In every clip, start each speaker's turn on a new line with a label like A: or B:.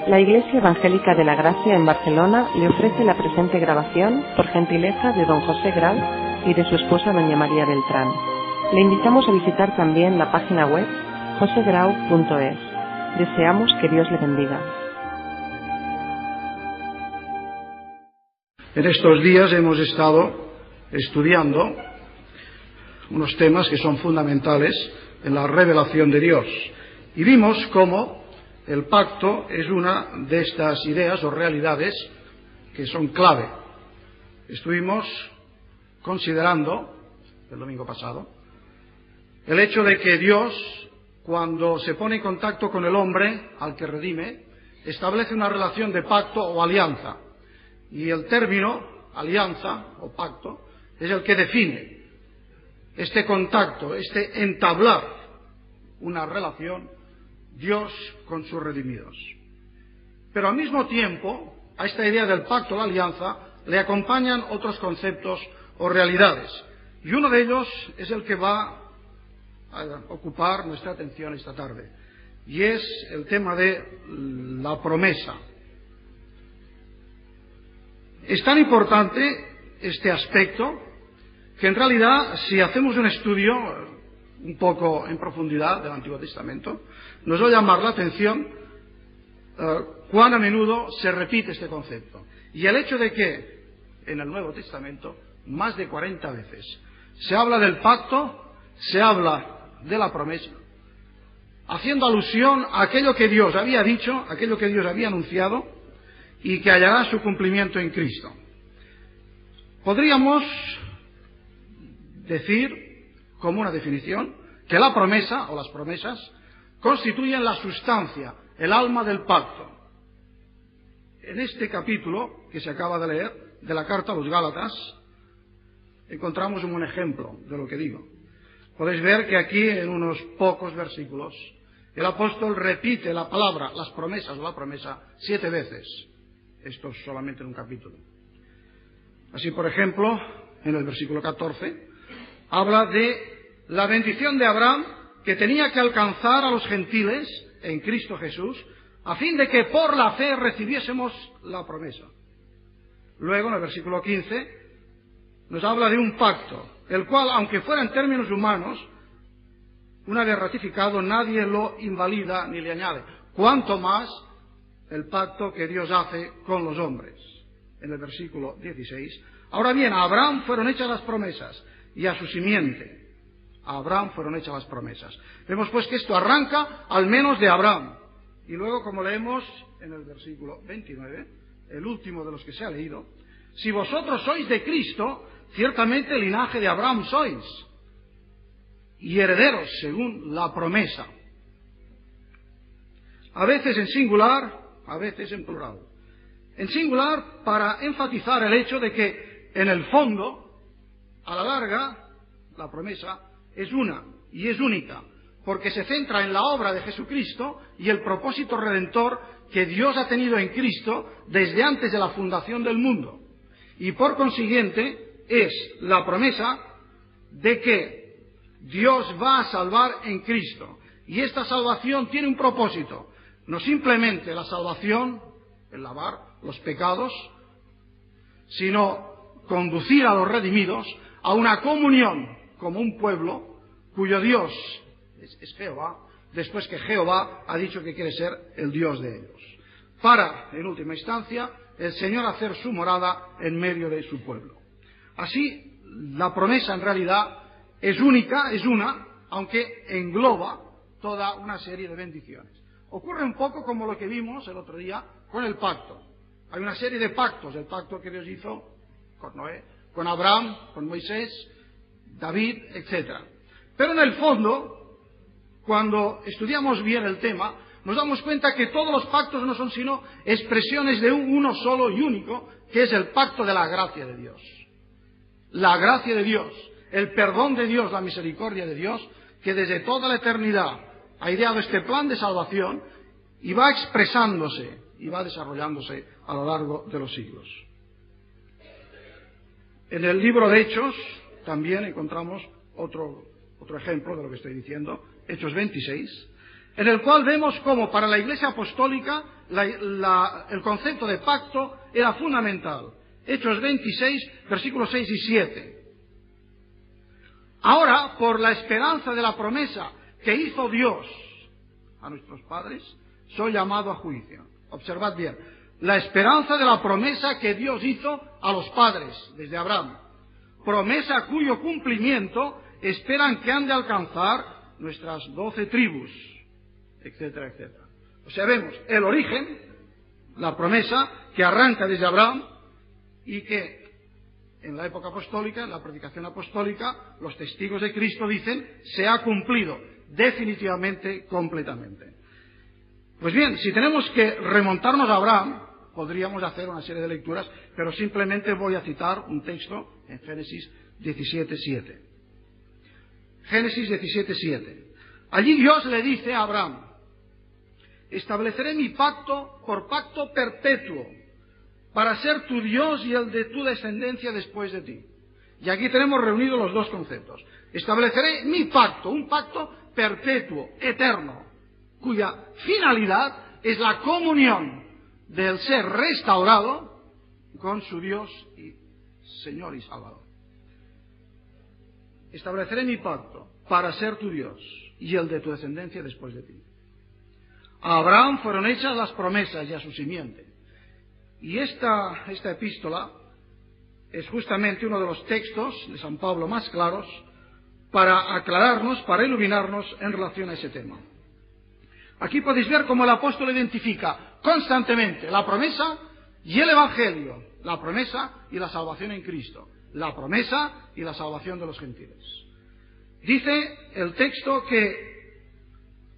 A: La Iglesia Evangélica de la Gracia en Barcelona le ofrece la presente grabación por gentileza de don José Grau y de su esposa doña María Beltrán. Le invitamos a visitar también la página web josegrau.es. Deseamos que Dios le bendiga.
B: En estos días hemos estado estudiando unos temas que son fundamentales en la revelación de Dios y vimos cómo el pacto es una de estas ideas o realidades que son clave. Estuvimos considerando, el domingo pasado, el hecho de que Dios, cuando se pone en contacto con el hombre al que redime, establece una relación de pacto o alianza. Y el término alianza o pacto es el que define este contacto, este entablar una relación Dios con sus redimidos. Pero al mismo tiempo, a esta idea del pacto o la alianza le acompañan otros conceptos o realidades. Y uno de ellos es el que va a ocupar nuestra atención esta tarde. Y es el tema de la promesa. Es tan importante este aspecto que en realidad, si hacemos un estudio un poco en profundidad del Antiguo Testamento, nos va a llamar la atención cuán a menudo se repite este concepto. Y el hecho de que en el Nuevo Testamento, más de 40 veces, se habla del pacto, se habla de la promesa, haciendo alusión a aquello que Dios había dicho, aquello que Dios había anunciado y que hallará su cumplimiento en Cristo. Podríamos decir, como una definición, que la promesa o las promesas constituyen la sustancia, el alma del pacto. En este capítulo que se acaba de leer de la carta a los Gálatas encontramos un buen ejemplo de lo que digo. Podéis ver que aquí en unos pocos versículos el apóstol repite la palabra, las promesas o la promesa 7 veces. Esto es solamente en un capítulo. Así, por ejemplo, en el versículo 14 habla de la bendición de Abraham que tenía que alcanzar a los gentiles en Cristo Jesús a fin de que por la fe recibiésemos la promesa. Luego, en el versículo 15, nos habla de un pacto, el cual, aunque fuera en términos humanos, una vez ratificado, nadie lo invalida ni le añade. Cuanto más el pacto que Dios hace con los hombres. En el versículo 16, ahora bien, a Abraham fueron hechas las promesas y a su simiente. A Abraham fueron hechas las promesas. Vemos pues que esto arranca al menos de Abraham. Y luego, como leemos en el versículo 29, el último de los que se ha leído, si vosotros sois de Cristo, ciertamente el linaje de Abraham sois, y herederos según la promesa. A veces en singular, a veces en plural. En singular para enfatizar el hecho de que, en el fondo, a la larga, la promesa es una y es única, porque se centra en la obra de Jesucristo y el propósito redentor que Dios ha tenido en Cristo desde antes de la fundación del mundo. Y por consiguiente es la promesa de que Dios va a salvar en Cristo. Y esta salvación tiene un propósito, no simplemente la salvación, el lavar los pecados, sino conducir a los redimidos a una comunión como un pueblo cuyo Dios es Jehová, después que Jehová ha dicho que quiere ser el Dios de ellos, para, en última instancia, el Señor hacer su morada en medio de su pueblo. Así, la promesa en realidad es única, es una, aunque engloba toda una serie de bendiciones. Ocurre un poco como lo que vimos el otro día con el pacto. Hay una serie de pactos, el pacto que Dios hizo con Noé, con Abraham, con Moisés, David, etc. Pero en el fondo, cuando estudiamos bien el tema, nos damos cuenta que todos los pactos no son sino expresiones de uno solo y único, que es el pacto de la gracia de Dios. La gracia de Dios, el perdón de Dios, la misericordia de Dios, que desde toda la eternidad ha ideado este plan de salvación y va expresándose y va desarrollándose a lo largo de los siglos. En el libro de Hechos también encontramos otro ejemplo de lo que estoy diciendo, Hechos 26, en el cual vemos cómo para la Iglesia apostólica el concepto de pacto era fundamental. Hechos 26, versículos 6 y 7. Ahora, por la esperanza de la promesa que hizo Dios a nuestros padres, soy llamado a juicio. Observad bien, la esperanza de la promesa que Dios hizo a los padres, desde Abraham. Promesa cuyo cumplimiento esperan que han de alcanzar nuestras 12 tribus, etcétera, etcétera. O sea, vemos el origen, la promesa que arranca desde Abraham y que en la época apostólica, en la predicación apostólica, los testigos de Cristo dicen, se ha cumplido definitivamente, completamente. Pues bien, si tenemos que remontarnos a Abraham, podríamos hacer una serie de lecturas, pero simplemente voy a citar un texto en Génesis 17:7. Génesis 17:7. Allí Dios le dice a Abraham, estableceré mi pacto por pacto perpetuo, para ser tu Dios y el de tu descendencia después de ti. Y aquí tenemos reunidos los dos conceptos. Estableceré mi pacto, un pacto perpetuo, eterno, cuya finalidad es la comunión del ser restaurado con su Dios y Señor y Salvador. Estableceré mi pacto para ser tu Dios y el de tu descendencia después de ti. A Abraham fueron hechas las promesas y a su simiente. Y esta epístola es justamente uno de los textos de San Pablo más claros para aclararnos, para iluminarnos en relación a ese tema. Aquí podéis ver cómo el apóstol identifica constantemente la promesa y el Evangelio, la promesa y la salvación en Cristo, la promesa y la salvación de los gentiles. Dice el texto que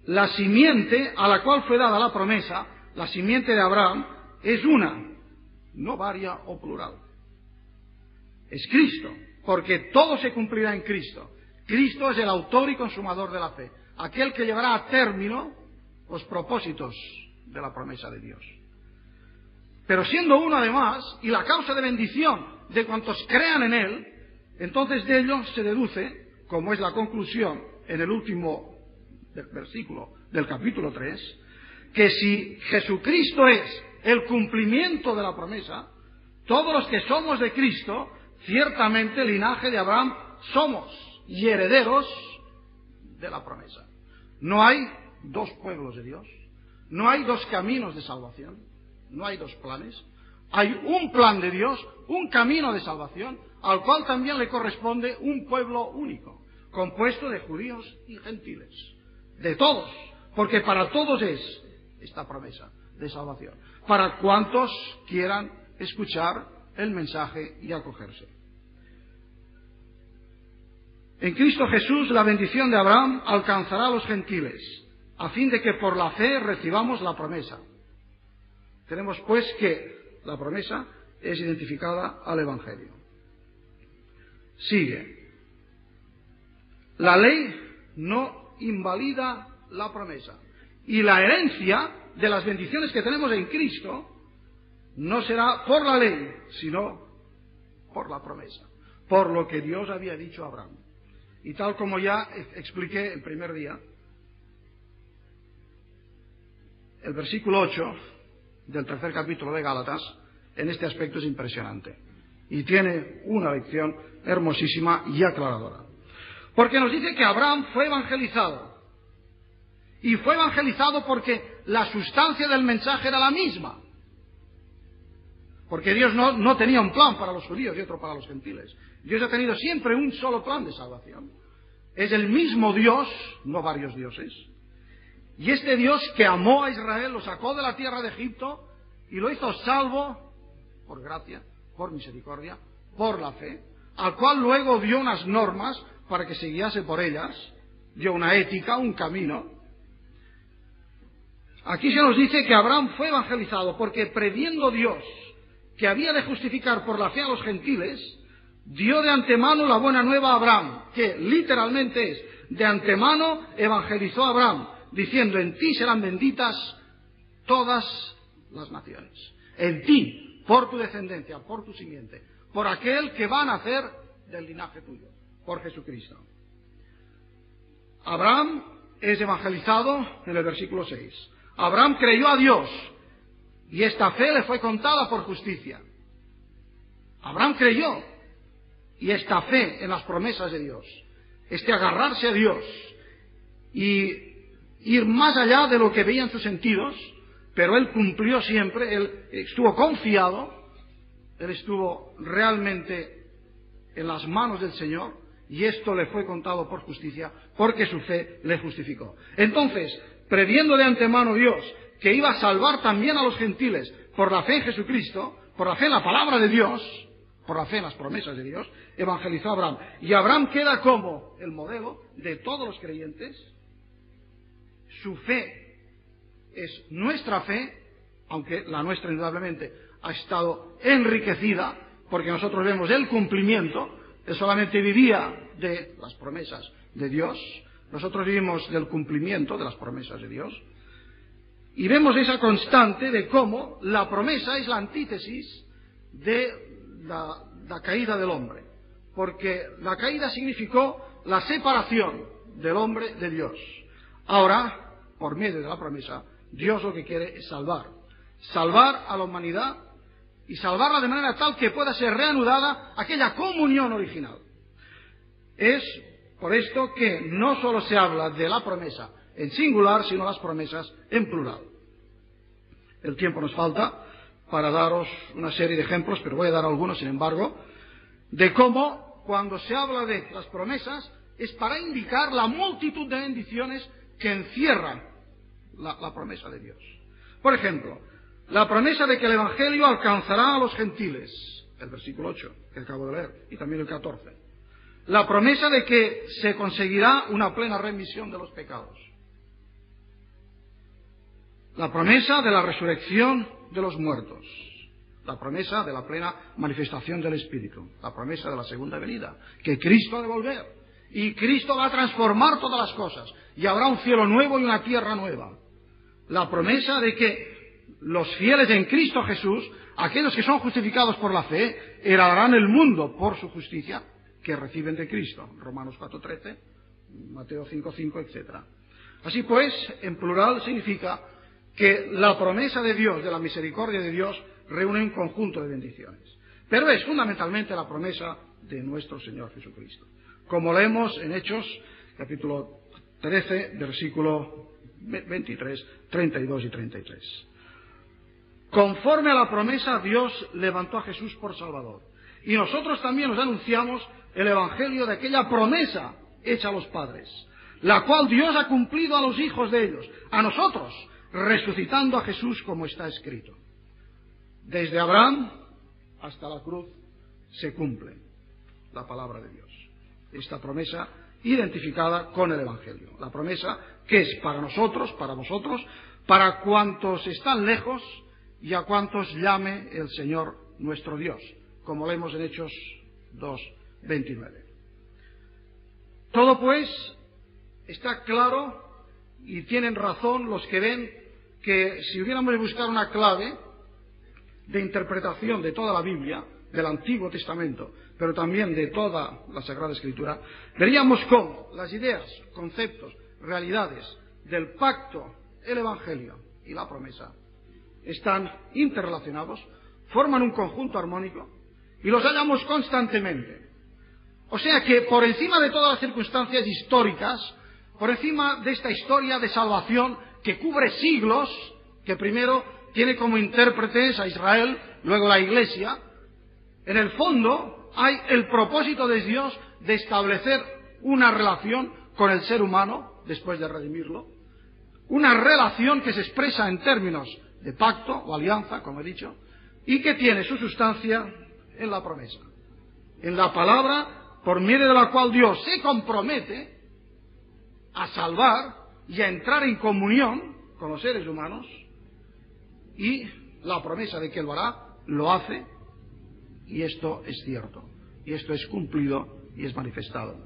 B: la simiente a la cual fue dada la promesa, la simiente de Abraham, es una, no varia o plural. Es Cristo, porque todo se cumplirá en Cristo. Cristo es el autor y consumador de la fe, aquel que llevará a término los propósitos de la promesa de Dios. Pero siendo uno además, y la causa de bendición de cuantos crean en Él, entonces de ello se deduce, como es la conclusión en el último versículo del capítulo 3, que si Jesucristo es el cumplimiento de la promesa, todos los que somos de Cristo, ciertamente linaje de Abraham somos y herederos de la promesa. No hay dos pueblos de Dios, no hay dos caminos de salvación, no hay dos planes, hay un plan de Dios, un camino de salvación, al cual también le corresponde un pueblo único, compuesto de judíos y gentiles, de todos, porque para todos es esta promesa de salvación, para cuantos quieran escuchar el mensaje y acogerse. En Cristo Jesús la bendición de Abraham alcanzará a los gentiles, a fin de que por la fe recibamos la promesa. Tenemos pues que la promesa es identificada al Evangelio. Sigue. La ley no invalida la promesa. Y la herencia de las bendiciones que tenemos en Cristo no será por la ley, sino por la promesa, por lo que Dios había dicho a Abraham. Y tal como ya expliqué el primer día, el versículo 8 del tercer capítulo de Gálatas, en este aspecto es impresionante. Y tiene una lección hermosísima y aclaradora. Porque nos dice que Abraham fue evangelizado. Y fue evangelizado porque la sustancia del mensaje era la misma. Porque Dios no tenía un plan para los judíos y otro para los gentiles. Dios ha tenido siempre un solo plan de salvación. Es el mismo Dios, no varios dioses. Y este Dios que amó a Israel, lo sacó de la tierra de Egipto y lo hizo salvo por gracia, por misericordia, por la fe, al cual luego dio unas normas para que se guiase por ellas, dio una ética, un camino. Aquí se nos dice que Abraham fue evangelizado porque previendo Dios que había de justificar por la fe a los gentiles, dio de antemano la buena nueva a Abraham, que literalmente es, de antemano evangelizó a Abraham, diciendo, en ti serán benditas todas las naciones. En ti, por tu descendencia, por tu simiente, por aquel que va a nacer del linaje tuyo, por Jesucristo. Abraham es evangelizado en el versículo 6. Abraham creyó a Dios y esta fe le fue contada por justicia. Abraham creyó y esta fe en las promesas de Dios, este agarrarse a Dios y ir más allá de lo que veían sus sentidos, pero él cumplió siempre, él estuvo confiado, él estuvo realmente en las manos del Señor, y esto le fue contado por justicia, porque su fe le justificó. Entonces, previendo de antemano Dios que iba a salvar también a los gentiles por la fe en Jesucristo, por la fe en la palabra de Dios, por la fe en las promesas de Dios, evangelizó a Abraham. Y Abraham queda como el modelo de todos los creyentes. Su fe es nuestra fe, aunque la nuestra indudablemente ha estado enriquecida, porque nosotros vemos el cumplimiento. Él solamente vivía de las promesas de Dios, nosotros vivimos del cumplimiento de las promesas de Dios, y vemos esa constante de cómo la promesa es la antítesis de la caída del hombre, porque la caída significó la separación del hombre de Dios. Ahora, por medio de la promesa, Dios lo que quiere es salvar a la humanidad, y salvarla de manera tal que pueda ser reanudada aquella comunión original. Es por esto que no solo se habla de la promesa en singular, sino las promesas en plural. El tiempo nos falta para daros una serie de ejemplos, pero voy a dar algunos, sin embargo, de cómo cuando se habla de las promesas es para indicar la multitud de bendiciones que encierra la promesa de Dios. Por ejemplo, la promesa de que el Evangelio alcanzará a los gentiles, el versículo 8, que acabo de leer, y también el 14. La promesa de que se conseguirá una plena remisión de los pecados. La promesa de la resurrección de los muertos. La promesa de la plena manifestación del Espíritu. La promesa de la segunda venida, que Cristo ha de volver. Y Cristo va a transformar todas las cosas. Y habrá un cielo nuevo y una tierra nueva. La promesa de que los fieles en Cristo Jesús, aquellos que son justificados por la fe, heredarán el mundo por su justicia que reciben de Cristo. Romanos 4:13, Mateo 5:5, etc. Así pues, en plural significa que la promesa de Dios, de la misericordia de Dios, reúne un conjunto de bendiciones. Pero es fundamentalmente la promesa de nuestro Señor Jesucristo. Como leemos en Hechos, capítulo 13, versículo 23, 32 y 33. Conforme a la promesa, Dios levantó a Jesús por Salvador. Y nosotros también os anunciamos el Evangelio de aquella promesa hecha a los padres, la cual Dios ha cumplido a los hijos de ellos, a nosotros, resucitando a Jesús como está escrito. Desde Abraham hasta la cruz se cumple la palabra de Dios. Esta promesa identificada con el Evangelio. La promesa que es para nosotros, para vosotros, para cuantos están lejos, y a cuantos llame el Señor nuestro Dios, como leemos en Hechos 2:29. Todo pues está claro, y tienen razón los que ven que si hubiéramos de buscar una clave de interpretación de toda la Biblia, del Antiguo Testamento, pero también de toda la Sagrada Escritura, veríamos cómo las ideas, conceptos, realidades del pacto, el Evangelio y la promesa están interrelacionados, forman un conjunto armónico y los hallamos constantemente. O sea que por encima de todas las circunstancias históricas, por encima de esta historia de salvación que cubre siglos, que primero tiene como intérpretes a Israel, luego la Iglesia, en el fondo hay el propósito de Dios de establecer una relación con el ser humano después de redimirlo, una relación que se expresa en términos de pacto o alianza, como he dicho, y que tiene su sustancia en la promesa, en la palabra por medio de la cual Dios se compromete a salvar y a entrar en comunión con los seres humanos, y la promesa de que Él lo hará, lo hace, y esto es cierto, y esto es cumplido y es manifestado.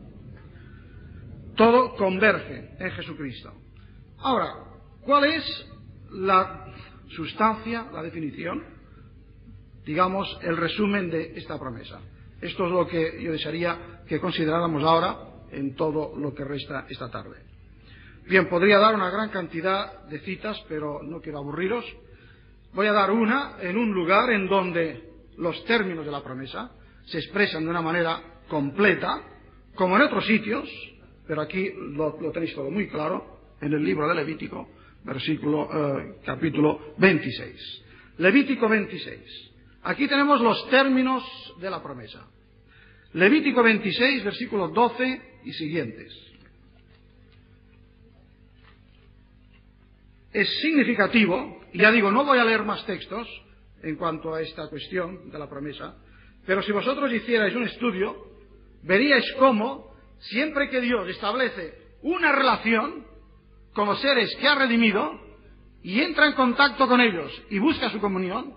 B: Todo converge en Jesucristo. Ahora, ¿cuál es la sustancia, la definición, digamos, el resumen de esta promesa? Esto es lo que yo desearía que consideráramos ahora en todo lo que resta esta tarde. Bien, podría dar una gran cantidad de citas, pero no quiero aburriros. Voy a dar una en un lugar en donde los términos de la promesa se expresan de una manera completa, como en otros sitios, pero aquí lo tenéis todo muy claro, en el libro de Levítico, capítulo 26. Levítico 26. Aquí tenemos los términos de la promesa. Levítico 26, versículos 12 y siguientes. Es significativo, y ya digo, no voy a leer más textos en cuanto a esta cuestión de la promesa, pero si vosotros hicierais un estudio, veríais cómo, siempre que Dios establece una relación con los seres que ha redimido, y entra en contacto con ellos y busca su comunión,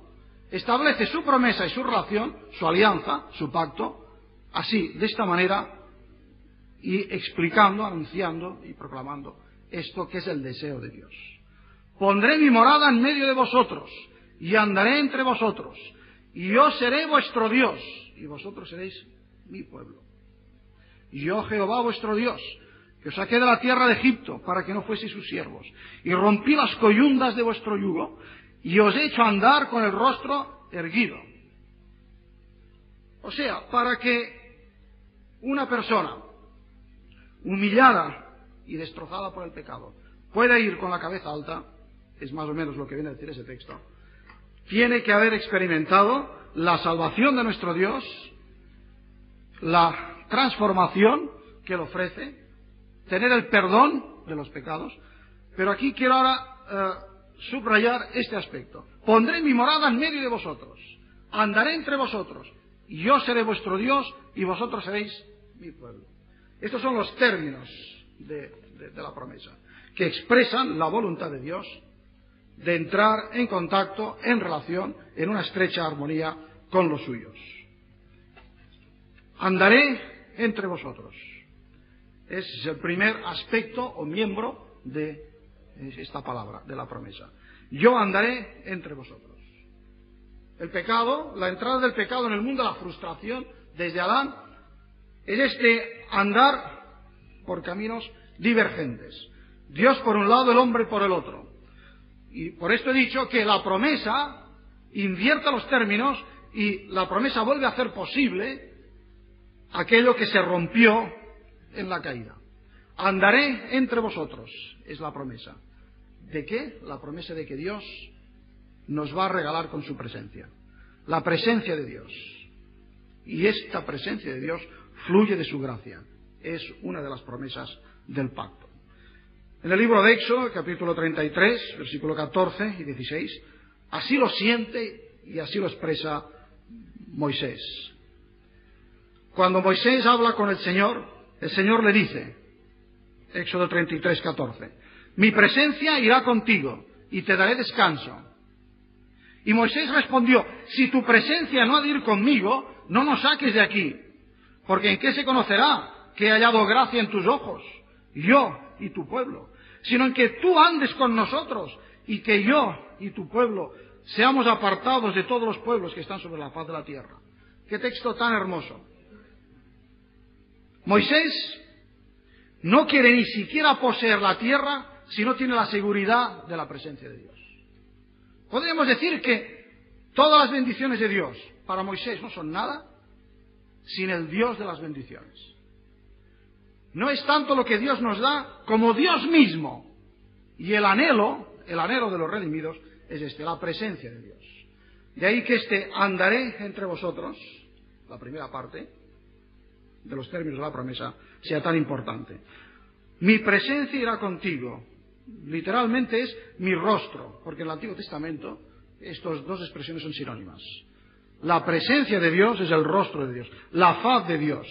B: establece su promesa y su relación, su alianza, su pacto, así, de esta manera, y explicando, anunciando y proclamando esto que es el deseo de Dios. Pondré mi morada en medio de vosotros, y andaré entre vosotros, y yo seré vuestro Dios, y vosotros seréis mi pueblo. Y yo, Jehová vuestro Dios, que os saqué de la tierra de Egipto, para que no fueseis sus siervos, y rompí las coyundas de vuestro yugo, y os he hecho andar con el rostro erguido. O sea, para que una persona humillada y destrozada por el pecado pueda ir con la cabeza alta, es más o menos lo que viene a decir ese texto, tiene que haber experimentado la salvación de nuestro Dios, la transformación que Él ofrece, tener el perdón de los pecados. Pero aquí quiero ahora subrayar este aspecto. Pondré mi morada en medio de vosotros, andaré entre vosotros, y yo seré vuestro Dios, y vosotros seréis mi pueblo. Estos son los términos de la promesa, que expresan la voluntad de Dios de entrar en contacto, en relación, en una estrecha armonía con los suyos. Andaré entre vosotros. Ese es el primer aspecto o miembro de esta palabra, de la promesa. Yo andaré entre vosotros. El pecado, la entrada del pecado en el mundo, la frustración desde Adán, es este andar por caminos divergentes. Dios por un lado, el hombre por el otro. Y por esto he dicho que la promesa invierte los términos y la promesa vuelve a hacer posible aquello que se rompió en la caída. Andaré entre vosotros, es la promesa. ¿De qué? La promesa de que Dios nos va a regalar con su presencia. La presencia de Dios. Y esta presencia de Dios fluye de su gracia. Es una de las promesas del pacto. En el libro de Éxodo, capítulo 33, versículo 14 y 16, así lo siente y así lo expresa Moisés. Cuando Moisés habla con el Señor le dice, Éxodo 33, 14, mi presencia irá contigo y te daré descanso. Y Moisés respondió, si tu presencia no ha de ir conmigo, no nos saques de aquí, porque ¿en qué se conocerá que he hallado gracia en tus ojos, yo y tu pueblo? Sino en que tú andes con nosotros y que yo y tu pueblo seamos apartados de todos los pueblos que están sobre la faz de la tierra. Qué texto tan hermoso. Moisés no quiere ni siquiera poseer la tierra si no tiene la seguridad de la presencia de Dios. Podríamos decir que todas las bendiciones de Dios para Moisés no son nada sin el Dios de las bendiciones. No es tanto lo que Dios nos da como Dios mismo. Y el anhelo de los redimidos es la presencia de Dios. De ahí que andaré entre vosotros, la primera parte de los términos de la promesa, sea tan importante. Mi presencia irá contigo. Literalmente es mi rostro, porque en el Antiguo Testamento estas dos expresiones son sinónimas. La presencia de Dios es el rostro de Dios, la faz de Dios.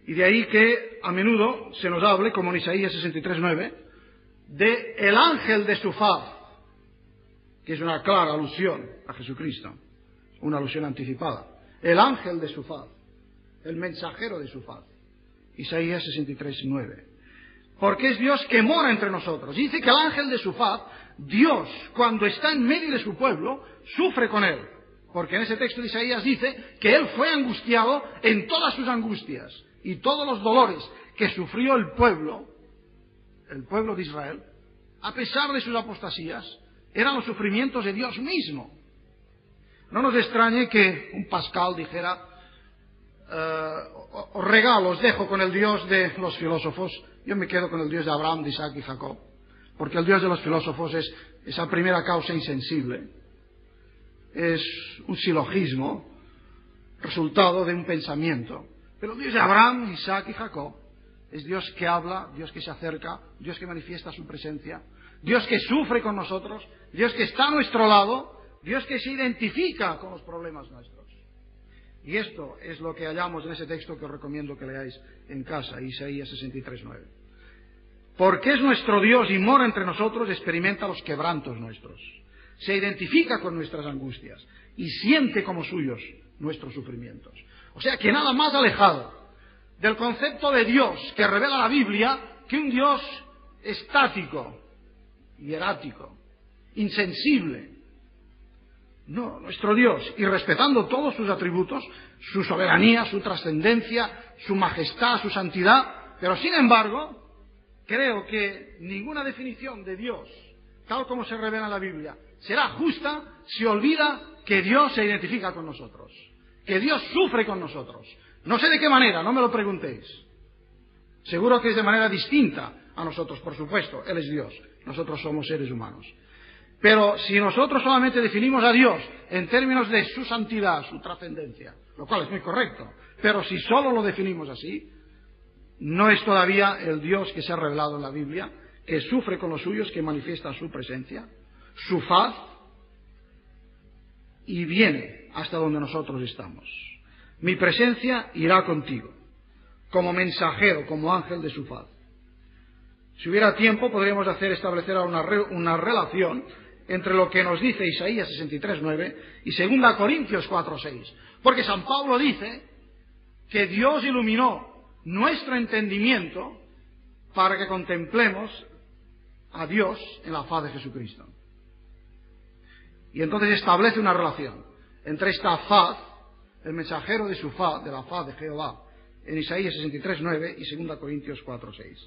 B: Y de ahí que a menudo se nos hable, como en Isaías 63:9, de el ángel de su faz, que es una clara alusión a Jesucristo, una alusión anticipada. El ángel de su faz, el mensajero de su faz. Isaías 63:9. Porque es Dios que mora entre nosotros. Dice que el ángel de su faz, Dios, cuando está en medio de su pueblo, sufre con él. Porque en ese texto de Isaías dice que él fue angustiado en todas sus angustias y todos los dolores que sufrió el pueblo de Israel, a pesar de sus apostasías, eran los sufrimientos de Dios mismo. No nos extrañe que un Pascal dijera, os regalo, os dejo con el Dios de los filósofos, yo me quedo con el Dios de Abraham, de Isaac y Jacob, porque el Dios de los filósofos es esa primera causa insensible, es un silogismo, resultado de un pensamiento. Pero el Dios de Abraham, Isaac y Jacob es Dios que habla, Dios que se acerca, Dios que manifiesta su presencia, Dios que sufre con nosotros, Dios que está a nuestro lado, Dios que se identifica con los problemas nuestros. Y esto es lo que hallamos en ese texto que os recomiendo que leáis en casa, Isaías 63:9. Porque es nuestro Dios y mora entre nosotros, experimenta los quebrantos nuestros, se identifica con nuestras angustias y siente como suyos nuestros sufrimientos. O sea que nada más alejado del concepto de Dios que revela la Biblia que un Dios estático, hierático, insensible. No, nuestro Dios, y respetando todos sus atributos, su soberanía, su trascendencia, su majestad, su santidad, pero sin embargo, creo que ninguna definición de Dios, tal como se revela en la Biblia, será justa si olvida que Dios se identifica con nosotros, que Dios sufre con nosotros. No sé de qué manera, no me lo preguntéis. Seguro que es de manera distinta a nosotros, por supuesto, Él es Dios, nosotros somos seres humanos. Pero si nosotros solamente definimos a Dios en términos de su santidad, su trascendencia, lo cual es muy correcto, pero si solo lo definimos así, no es todavía el Dios que se ha revelado en la Biblia, que sufre con los suyos, que manifiesta su presencia, su faz, y viene hasta donde nosotros estamos. Mi presencia irá contigo, como mensajero, como ángel de su faz. Si hubiera tiempo, podríamos establecer una relación entre lo que nos dice Isaías 63:9 y 2 Corintios 4:6. Porque San Pablo dice que Dios iluminó nuestro entendimiento para que contemplemos a Dios en la faz de Jesucristo. Y entonces establece una relación entre esta faz, el mensajero de su faz, de la faz de Jehová, en Isaías 63:9 y 2 Corintios 4:6.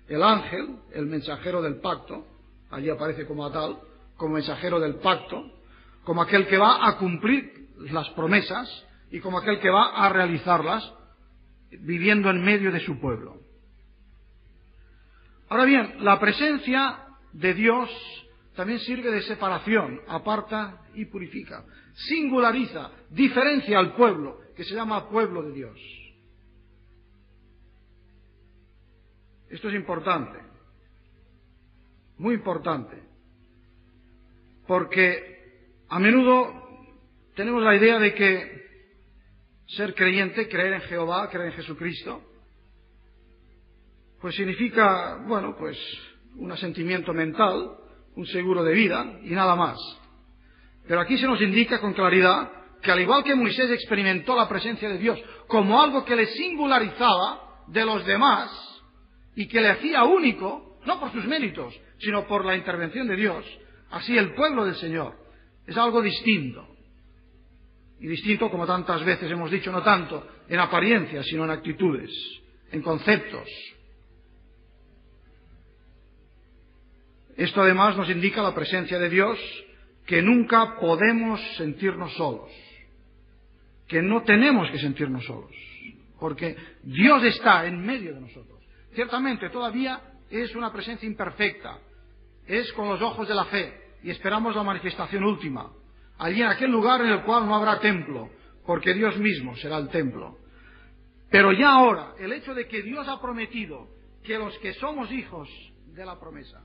B: El ángel, el mensajero del pacto, allí aparece como tal, como mensajero del pacto, como aquel que va a cumplir las promesas y como aquel que va a realizarlas viviendo en medio de su pueblo. Ahora bien, la presencia de Dios también sirve de separación, aparta y purifica, singulariza, diferencia al pueblo, que se llama pueblo de Dios. Esto es importante, muy importante, porque a menudo tenemos la idea de que ser creyente, creer en Jehová, creer en Jesucristo, pues significa, bueno, pues un asentimiento mental, un seguro de vida y nada más. Pero aquí se nos indica con claridad que al igual que Moisés experimentó la presencia de Dios como algo que le singularizaba de los demás y que le hacía único, no por sus méritos, sino por la intervención de Dios, así el pueblo del Señor es algo distinto. Y distinto, como tantas veces hemos dicho, no tanto en apariencias, sino en actitudes, en conceptos. Esto además nos indica la presencia de Dios, que nunca podemos sentirnos solos, que no tenemos que sentirnos solos, porque Dios está en medio de nosotros. Ciertamente todavía es una presencia imperfecta, es con los ojos de la fe, y esperamos la manifestación última, allí en aquel lugar en el cual no habrá templo, porque Dios mismo será el templo. Pero ya ahora, el hecho de que Dios ha prometido que los que somos hijos de la promesa,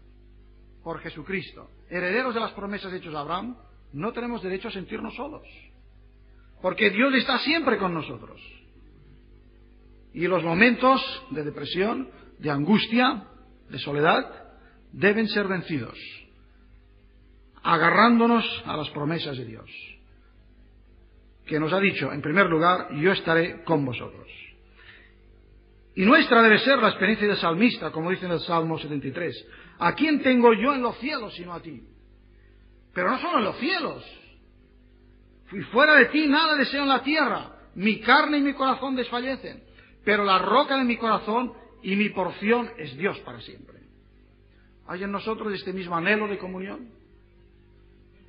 B: por Jesucristo, herederos de las promesas hechas a Abraham, no tenemos derecho a sentirnos solos, porque Dios está siempre con nosotros. Y los momentos de depresión, de angustia, de soledad, deben ser vencidos, agarrándonos a las promesas de Dios, que nos ha dicho, en primer lugar, yo estaré con vosotros. Y nuestra debe ser la experiencia del salmista, como dice en el Salmo 73. ¿A quién tengo yo en los cielos sino a ti? Pero no solo en los cielos. Y fuera de ti nada deseo en la tierra. Mi carne y mi corazón desfallecen, pero la roca de mi corazón y mi porción es Dios para siempre. ¿Hay en nosotros este mismo anhelo de comunión?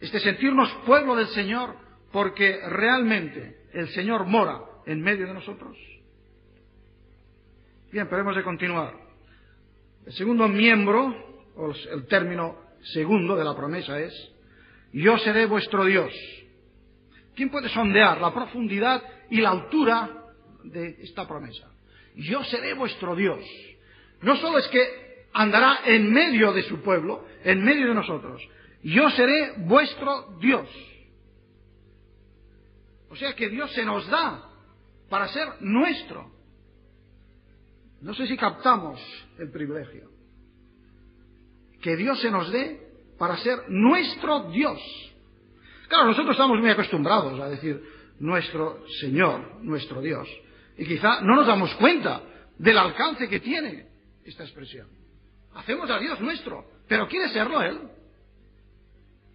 B: Este sentirnos pueblo del Señor porque realmente el Señor mora en medio de nosotros. Bien, pero hemos de continuar. El segundo miembro, o el término segundo de la promesa es: yo seré vuestro Dios. ¿Quién puede sondear la profundidad y la altura de esta promesa? Yo seré vuestro Dios. No solo es que andará en medio de su pueblo, en medio de nosotros. Yo seré vuestro Dios. O sea que Dios se nos da para ser nuestro. No sé si captamos el privilegio. Que Dios se nos dé para ser nuestro Dios. Claro, nosotros estamos muy acostumbrados a decir nuestro Señor, nuestro Dios. Y quizá no nos damos cuenta del alcance que tiene esta expresión. Hacemos a Dios nuestro, pero ¿quiere serlo Él?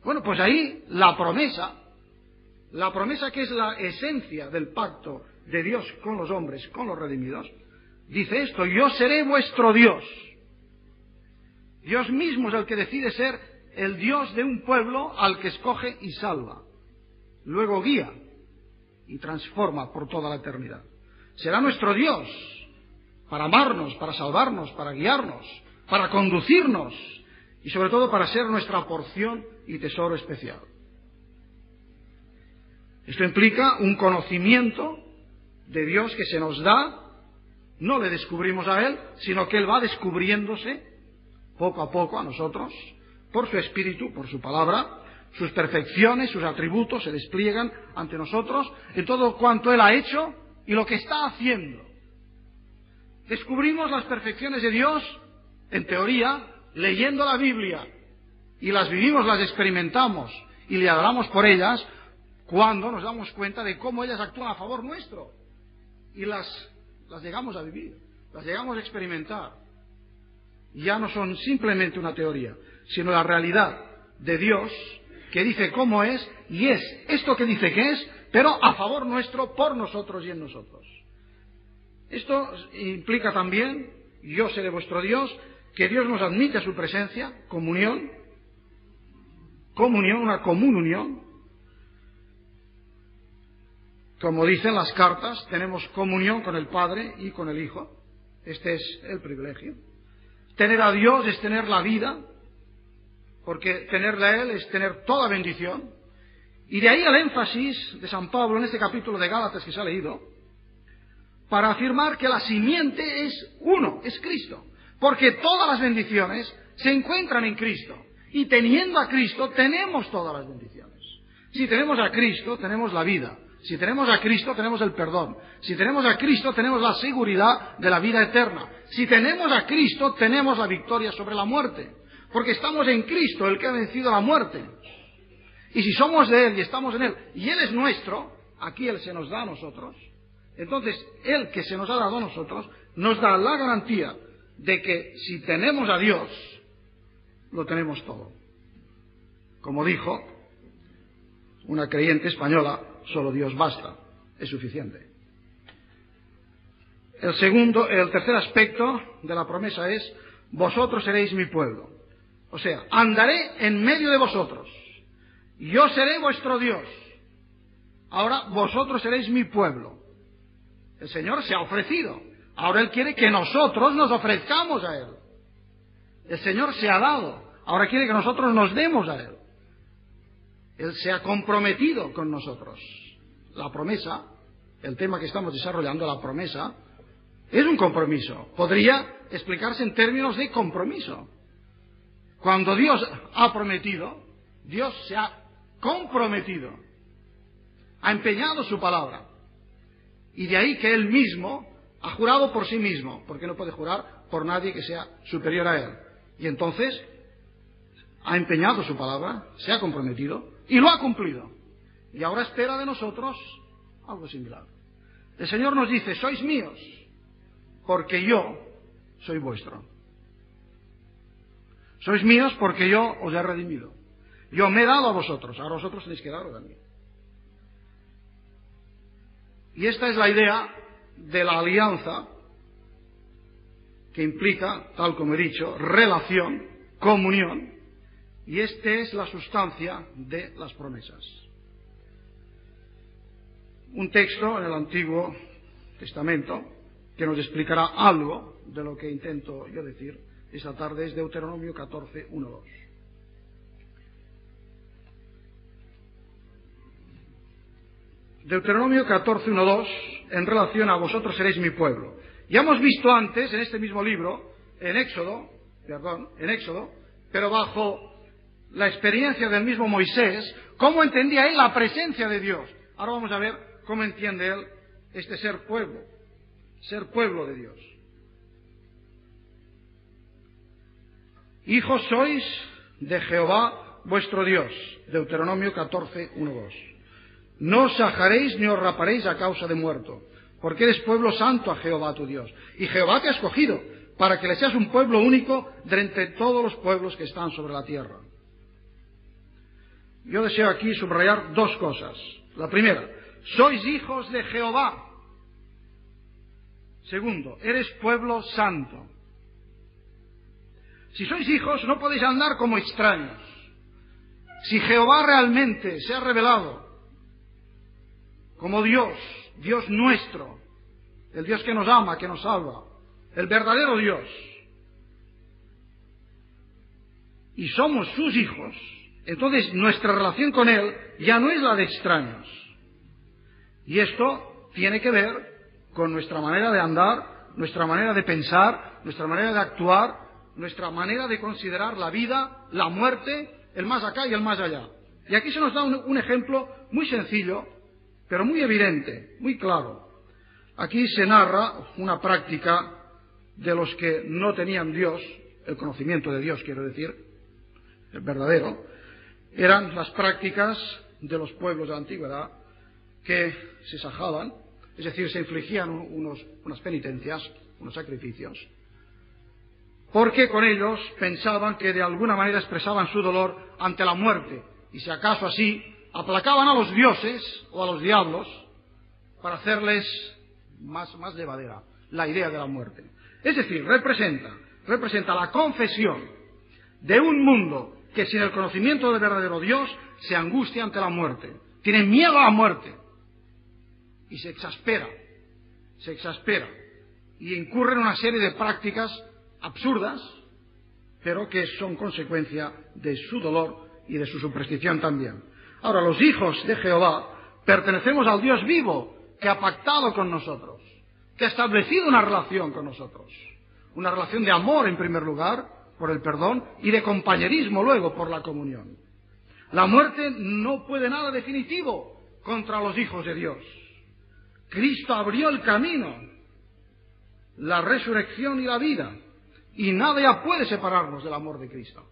B: Bueno, pues ahí la promesa que es la esencia del pacto de Dios con los hombres, con los redimidos, dice esto: yo seré vuestro Dios. Dios mismo es el que decide ser el Dios de un pueblo al que escoge y salva. Luego guía y transforma por toda la eternidad. Será nuestro Dios para amarnos, para salvarnos, para guiarnos, para conducirnos y sobre todo para ser nuestra porción y tesoro especial. Esto implica un conocimiento de Dios que se nos da. No le descubrimos a Él, sino que Él va descubriéndose poco a poco a nosotros, por su Espíritu, por su palabra. Sus perfecciones, sus atributos se despliegan ante nosotros en todo cuanto Él ha hecho y lo que está haciendo. Descubrimos las perfecciones de Dios, en teoría, leyendo la Biblia, y las vivimos, las experimentamos y le adoramos por ellas cuando nos damos cuenta de cómo ellas actúan a favor nuestro y las llegamos a vivir, las llegamos a experimentar. Ya no son simplemente una teoría, sino la realidad de Dios que dice cómo es, y es esto que dice que es, pero a favor nuestro, por nosotros y en nosotros. Esto implica también, yo seré vuestro Dios, que Dios nos admite a su presencia, comunión, una común unión. Como dicen las cartas, tenemos comunión con el Padre y con el Hijo. Este es el privilegio. Tener a Dios es tener la vida, porque tenerle a Él es tener toda bendición. Y de ahí el énfasis de San Pablo en este capítulo de Gálatas que se ha leído, para afirmar que la simiente es uno, es Cristo. Porque todas las bendiciones se encuentran en Cristo. Y teniendo a Cristo, tenemos todas las bendiciones. Si tenemos a Cristo, tenemos la vida. Si tenemos a Cristo, tenemos el perdón. Si tenemos a Cristo, tenemos la seguridad de la vida eterna. Si tenemos a Cristo, tenemos la victoria sobre la muerte. Porque estamos en Cristo, el que ha vencido la muerte. Y si somos de Él y estamos en Él, y Él es nuestro, aquí Él se nos da a nosotros. Entonces, Él que se nos ha dado a nosotros, nos da la garantía de que si tenemos a Dios, lo tenemos todo. Como dijo una creyente española, solo Dios basta, es suficiente. El tercer aspecto de la promesa es: vosotros seréis mi pueblo. O sea, andaré en medio de vosotros. Yo seré vuestro Dios. Ahora vosotros seréis mi pueblo. El Señor se ha ofrecido. Ahora Él quiere que nosotros nos ofrezcamos a Él. El Señor se ha dado. Ahora quiere que nosotros nos demos a Él. Él se ha comprometido con nosotros. La promesa, el tema que estamos desarrollando, la promesa, es un compromiso. Podría explicarse en términos de compromiso. Cuando Dios ha prometido, Dios se ha comprometido. Ha empeñado su palabra. Y de ahí que Él mismo ha jurado por sí mismo, porque no puede jurar por nadie que sea superior a Él. Y entonces ha empeñado su palabra, se ha comprometido y lo ha cumplido. Y ahora espera de nosotros algo similar. El Señor nos dice: sois míos, porque yo soy vuestro. Sois míos porque yo os he redimido. Yo me he dado a vosotros, ahora vosotros tenéis que daros a mí. Y esta es la idea de la alianza que implica, tal como he dicho, relación, comunión, y esta es la sustancia de las promesas. Un texto en el Antiguo Testamento que nos explicará algo de lo que intento yo decir esta tarde es Deuteronomio 14, 1, 2. Deuteronomio 14, 1, 2, en relación a vosotros seréis mi pueblo. Ya hemos visto antes, en este mismo libro, en Éxodo, pero bajo la experiencia del mismo Moisés, cómo entendía él la presencia de Dios. Ahora vamos a ver cómo entiende él este ser pueblo de Dios. Hijos sois de Jehová vuestro Dios. Deuteronomio 14, 1, 2. No os ajaréis ni os raparéis a causa de muerto, porque eres pueblo santo a Jehová tu Dios. Y Jehová te ha escogido para que le seas un pueblo único de entre todos los pueblos que están sobre la tierra. Yo deseo aquí subrayar dos cosas. La primera, sois hijos de Jehová. Segundo, eres pueblo santo. Si sois hijos, no podéis andar como extraños. Si Jehová realmente se ha revelado como Dios, Dios nuestro, el Dios que nos ama, que nos salva, el verdadero Dios, y somos sus hijos, entonces nuestra relación con Él ya no es la de extraños. Y esto tiene que ver con nuestra manera de andar, nuestra manera de pensar, nuestra manera de actuar, nuestra manera de considerar la vida, la muerte, el más acá y el más allá. Y aquí se nos da un ejemplo muy sencillo, pero muy evidente, muy claro. Aquí se narra una práctica de los que no tenían Dios, el conocimiento de Dios, quiero decir, el verdadero. Eran las prácticas de los pueblos de la antigüedad que se sajaban, es decir, se infligían unas penitencias, unos sacrificios, porque con ellos pensaban que de alguna manera expresaban su dolor ante la muerte, y si acaso así aplacaban a los dioses o a los diablos para hacerles más llevadera la idea de la muerte. Es decir, representa la confesión de un mundo que sin el conocimiento del verdadero Dios se angustia ante la muerte, tiene miedo a la muerte y se exaspera y incurre en una serie de prácticas absurdas, pero que son consecuencia de su dolor y de su superstición también. Ahora, los hijos de Jehová pertenecemos al Dios vivo que ha pactado con nosotros, que ha establecido una relación con nosotros, una relación de amor en primer lugar, por el perdón, y de compañerismo luego por la comunión. La muerte no puede nada definitivo contra los hijos de Dios. Cristo abrió el camino, la resurrección y la vida, y nada ya puede separarnos del amor de Cristo.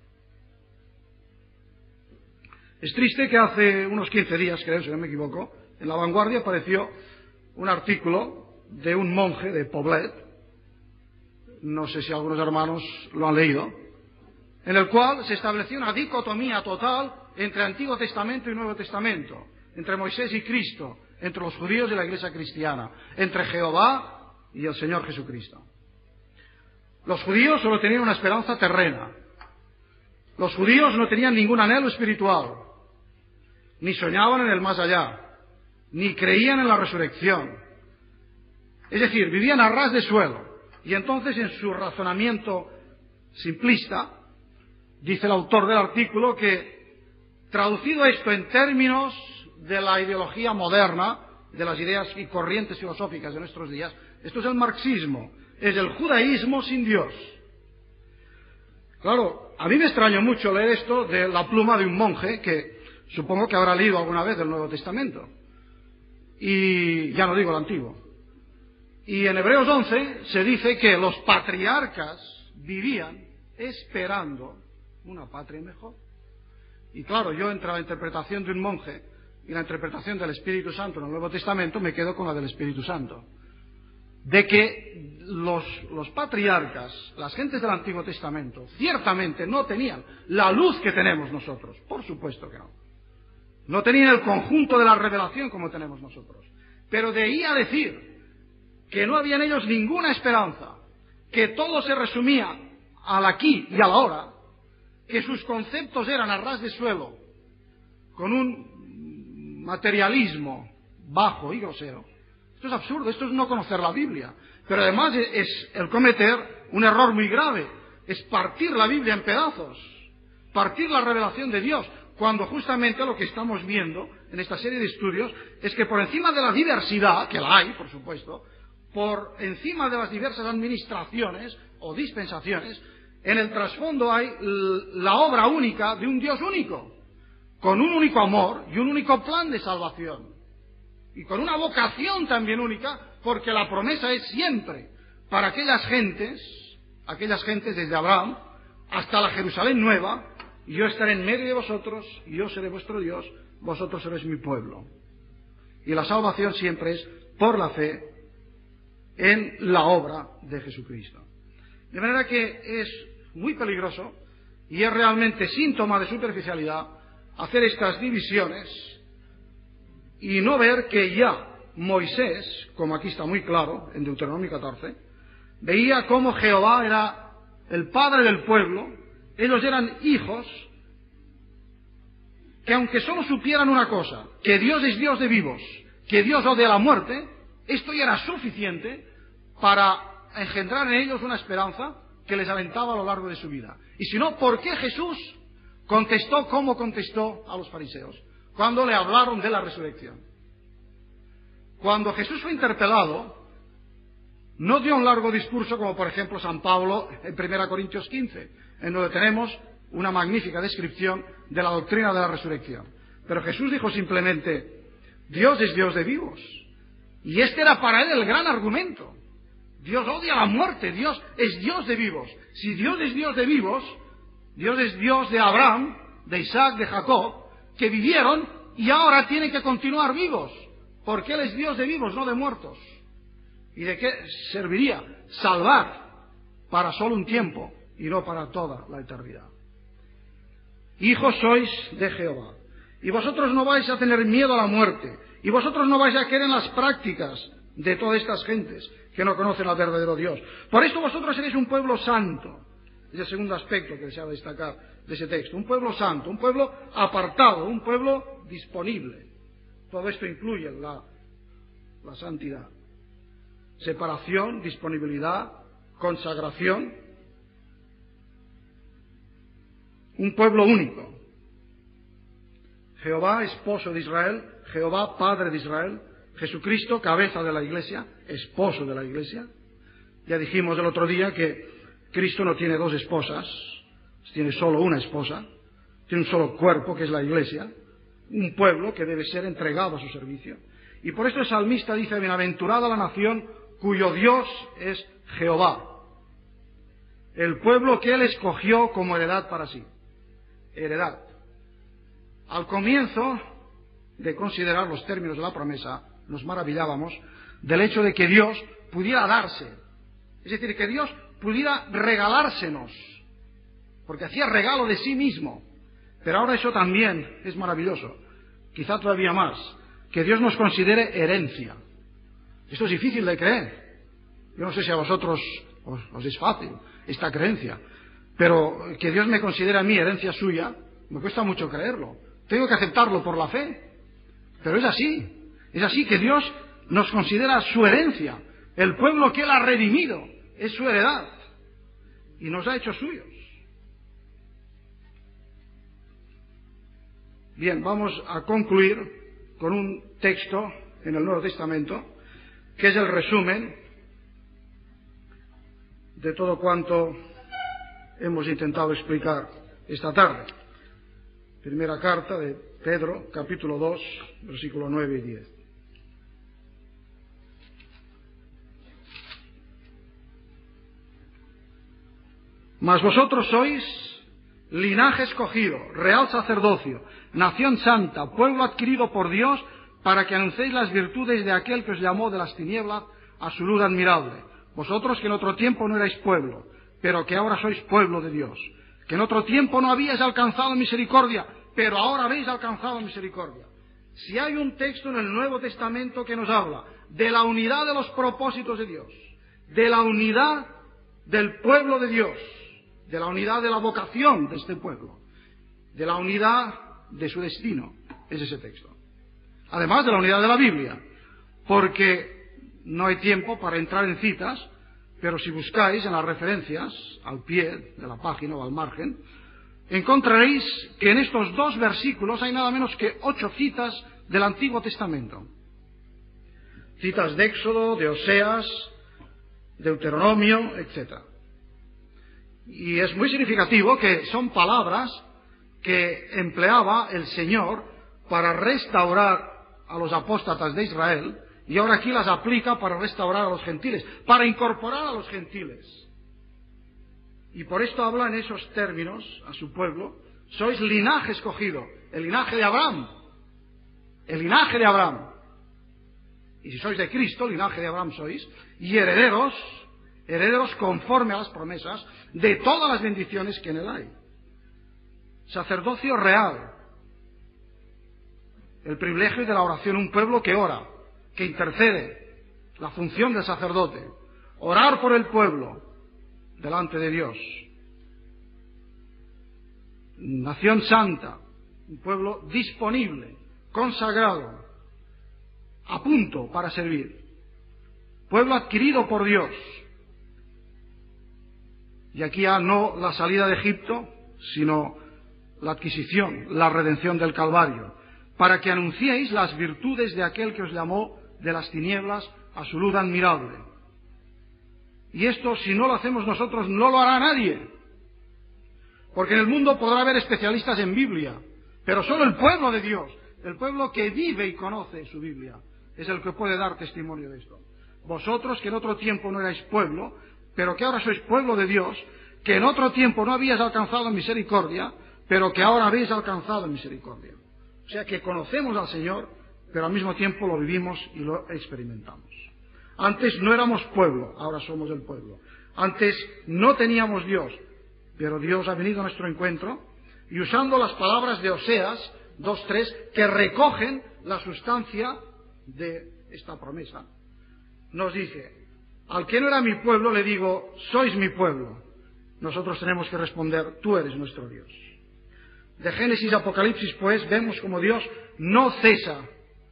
B: Es triste que hace unos 15 días, creo, si no me equivoco, en La Vanguardia apareció un artículo de un monje de Poblet, no sé si algunos hermanos lo han leído, en el cual se estableció una dicotomía total entre Antiguo Testamento y Nuevo Testamento, entre Moisés y Cristo, entre los judíos y la Iglesia cristiana, entre Jehová y el Señor Jesucristo. Los judíos solo tenían una esperanza terrena. Los judíos no tenían ningún anhelo espiritual, ni soñaban en el más allá, ni creían en la resurrección. Es decir, vivían a ras de suelo. Y entonces, en su razonamiento simplista, dice el autor del artículo que, traducido esto en términos de la ideología moderna, de las ideas y corrientes filosóficas de nuestros días, esto es el marxismo, es el judaísmo sin Dios. Claro, a mí me extrañó mucho leer esto de la pluma de un monje que supongo que habrá leído alguna vez el Nuevo Testamento. Y ya no digo el Antiguo. Y en Hebreos 11 se dice que los patriarcas vivían esperando una patria mejor. Y claro, yo entre la interpretación de un monje y la interpretación del Espíritu Santo en el Nuevo Testamento me quedo con la del Espíritu Santo. De que los patriarcas, las gentes del Antiguo Testamento, ciertamente no tenían la luz que tenemos nosotros. Por supuesto que no. No tenían el conjunto de la revelación como tenemos nosotros. Pero de ahí a decir que no había en ellos ninguna esperanza, que todo se resumía al aquí y a la ahora, que sus conceptos eran a ras de suelo, con un materialismo bajo y grosero. Esto es absurdo, esto es no conocer la Biblia. Pero además es el cometer un error muy grave, es partir la Biblia en pedazos, partir la revelación de Dios, cuando justamente lo que estamos viendo en esta serie de estudios es que por encima de la diversidad, que la hay, por supuesto, por encima de las diversas administraciones o dispensaciones, en el trasfondo hay la obra única de un Dios único, con un único amor y un único plan de salvación, y con una vocación también única, porque la promesa es siempre para aquellas gentes desde Abraham hasta la Jerusalén nueva: y yo estaré en medio de vosotros, y yo seré vuestro Dios, vosotros seréis mi pueblo. Y la salvación siempre es por la fe en la obra de Jesucristo. De manera que es muy peligroso y es realmente síntoma de superficialidad hacer estas divisiones y no ver que ya Moisés, como aquí está muy claro en Deuteronomio 14, veía cómo Jehová era el padre del pueblo. Ellos eran hijos que, aunque solo supieran una cosa, que Dios es Dios de vivos, que Dios odia la muerte, esto ya era suficiente para engendrar en ellos una esperanza que les alentaba a lo largo de su vida. Y si no, ¿por qué Jesús contestó como contestó a los fariseos cuando le hablaron de la resurrección? Cuando Jesús fue interpelado, no dio un largo discurso como por ejemplo San Pablo en 1 Corintios 15, en donde tenemos una magnífica descripción de la doctrina de la resurrección. Pero Jesús dijo simplemente: Dios es Dios de vivos. Y este era para él el gran argumento. Dios odia la muerte, Dios es Dios de vivos. Si Dios es Dios de vivos, Dios es Dios de Abraham, de Isaac, de Jacob, que vivieron y ahora tienen que continuar vivos, porque Él es Dios de vivos, no de muertos. ¿Y de qué serviría salvar para solo un tiempo y no para toda la eternidad? Hijos sois de Jehová, y vosotros no vais a tener miedo a la muerte, y vosotros no vais a caer en las prácticas de todas estas gentes que no conocen al verdadero Dios. Por esto vosotros seréis un pueblo santo. Es el segundo aspecto que deseo destacar de ese texto. Un pueblo santo, un pueblo apartado, un pueblo disponible. Todo esto incluye la santidad. Separación, disponibilidad, consagración. Un pueblo único. Jehová, esposo de Israel, Jehová, padre de Israel, Jesucristo, cabeza de la Iglesia, esposo de la Iglesia. Ya dijimos el otro día que Cristo no tiene dos esposas, tiene solo una esposa, tiene un solo cuerpo que es la Iglesia, un pueblo que debe ser entregado a su servicio. Y por esto el salmista dice: bienaventurada la nación cuyo Dios es Jehová, el pueblo que Él escogió como heredad para sí. Heredad. Al comienzo de considerar los términos de la promesa, nos maravillábamos del hecho de que Dios pudiera darse, es decir, que Dios pudiera regalársenos, porque hacía regalo de sí mismo. Pero ahora eso también es maravilloso, quizá todavía más, que Dios nos considere herencia. Esto es difícil de creer. Yo no sé si a vosotros os es fácil esta creencia, pero que Dios me considere a mí herencia suya, me cuesta mucho creerlo. Tengo que aceptarlo por la fe, pero es así. Es así que Dios nos considera su herencia. El pueblo que Él ha redimido es su heredad y nos ha hecho suyos. Bien, vamos a concluir con un texto en el Nuevo Testamento que es el resumen de todo cuanto hemos intentado explicar esta tarde. Primera carta de Pedro, capítulo 2, versículos 9 y 10. Mas vosotros sois linaje escogido, real sacerdocio, nación santa, pueblo adquirido por Dios, para que anunciéis las virtudes de aquel que os llamó de las tinieblas a su luz admirable. Vosotros que en otro tiempo no erais pueblo, pero que ahora sois pueblo de Dios. Que en otro tiempo no habíais alcanzado misericordia, pero ahora habéis alcanzado misericordia. Si hay un texto en el Nuevo Testamento que nos habla de la unidad de los propósitos de Dios, de la unidad del pueblo de Dios, de la unidad de la vocación de este pueblo, de la unidad de su destino, es ese texto. Además de la unidad de la Biblia, porque no hay tiempo para entrar en citas, pero si buscáis en las referencias, al pie de la página o al margen, encontraréis que en estos 2 versículos hay nada menos que 8 citas del Antiguo Testamento. Citas de Éxodo, de Oseas, Deuteronomio, etc. Y es muy significativo que son palabras que empleaba el Señor para restaurar a los apóstatas de Israel, y ahora aquí las aplica para restaurar a los gentiles, para incorporar a los gentiles. Y por esto habla en esos términos a su pueblo: sois linaje escogido, el linaje de Abraham, el linaje de Abraham. Y si sois de Cristo, linaje de Abraham sois, y herederos conforme a las promesas de todas las bendiciones que en él hay. Sacerdocio real, el privilegio de la oración, un pueblo que ora, que intercede, la función del sacerdote, orar por el pueblo delante de Dios. Nación santa, un pueblo disponible, consagrado, a punto para servir. Pueblo adquirido por Dios. Y aquí ya no la salida de Egipto, sino la adquisición, la redención del Calvario, para que anunciéis las virtudes de aquel que os llamó de las tinieblas a su luz admirable. Y esto, si no lo hacemos nosotros, no lo hará nadie. Porque en el mundo podrá haber especialistas en Biblia, pero solo el pueblo de Dios, el pueblo que vive y conoce su Biblia, es el que puede dar testimonio de esto. Vosotros, que en otro tiempo no erais pueblo, pero que ahora sois pueblo de Dios, que en otro tiempo no habíais alcanzado misericordia, pero que ahora habéis alcanzado misericordia. O sea que conocemos al Señor, pero al mismo tiempo lo vivimos y lo experimentamos. Antes no éramos pueblo, ahora somos el pueblo. Antes no teníamos Dios, pero Dios ha venido a nuestro encuentro, y usando las palabras de Oseas 2:3, que recogen la sustancia de esta promesa, nos dice: al que no era mi pueblo le digo, sois mi pueblo. Nosotros tenemos que responder, tú eres nuestro Dios. De Génesis a Apocalipsis, pues, vemos como Dios no cesa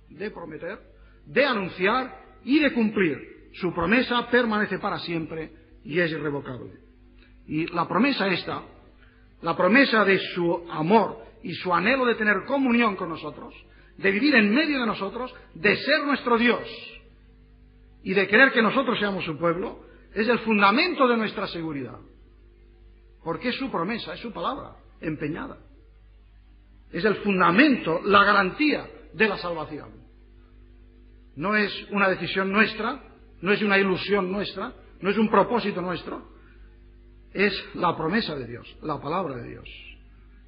B: de prometer, de anunciar y de cumplir. Su promesa permanece para siempre y es irrevocable. Y la promesa esta, la promesa de su amor y su anhelo de tener comunión con nosotros, de vivir en medio de nosotros, de ser nuestro Dios y de querer que nosotros seamos su pueblo, es el fundamento de nuestra seguridad. Porque es su promesa, es su palabra empeñada. Es el fundamento, la garantía de la salvación. No es una decisión nuestra, no es una ilusión nuestra, no es un propósito nuestro. Es la promesa de Dios, la palabra de Dios,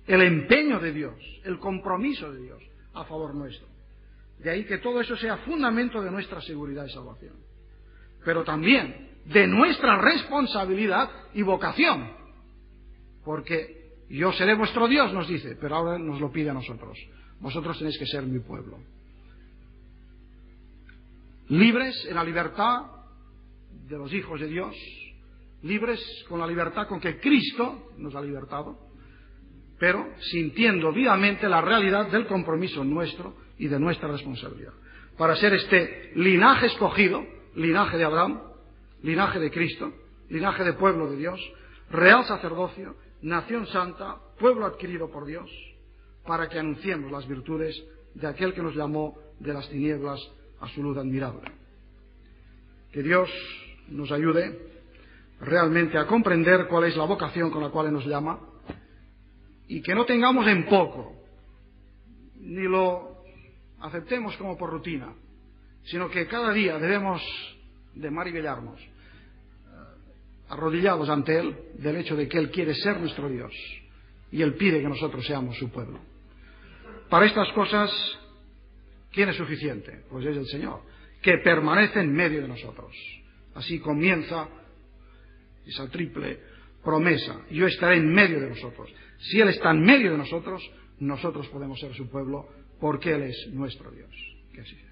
B: el empeño de Dios, el compromiso de Dios a favor nuestro. De ahí que todo eso sea fundamento de nuestra seguridad y salvación. Pero también de nuestra responsabilidad y vocación. Porque yo seré vuestro Dios, nos dice, pero ahora nos lo pide a nosotros. Vosotros tenéis que ser mi pueblo. Libres en la libertad de los hijos de Dios, libres con la libertad con que Cristo nos ha libertado, pero sintiendo vivamente la realidad del compromiso nuestro y de nuestra responsabilidad. Para ser este linaje escogido, linaje de Abraham, linaje de Cristo, linaje de pueblo de Dios, real sacerdocio, nación santa, pueblo adquirido por Dios, para que anunciemos las virtudes de aquel que nos llamó de las tinieblas a su luz admirable. Que Dios nos ayude realmente a comprender cuál es la vocación con la cual Él nos llama, y que no tengamos en poco, ni lo aceptemos como por rutina, sino que cada día debemos de maravillarnos, arrodillados ante Él, del hecho de que Él quiere ser nuestro Dios, y Él pide que nosotros seamos su pueblo. Para estas cosas, ¿quién es suficiente? Pues es el Señor, que permanece en medio de nosotros. Así comienza esa triple promesa: yo estaré en medio de vosotros. Si Él está en medio de nosotros, nosotros podemos ser su pueblo, porque Él es nuestro Dios. Que así sea.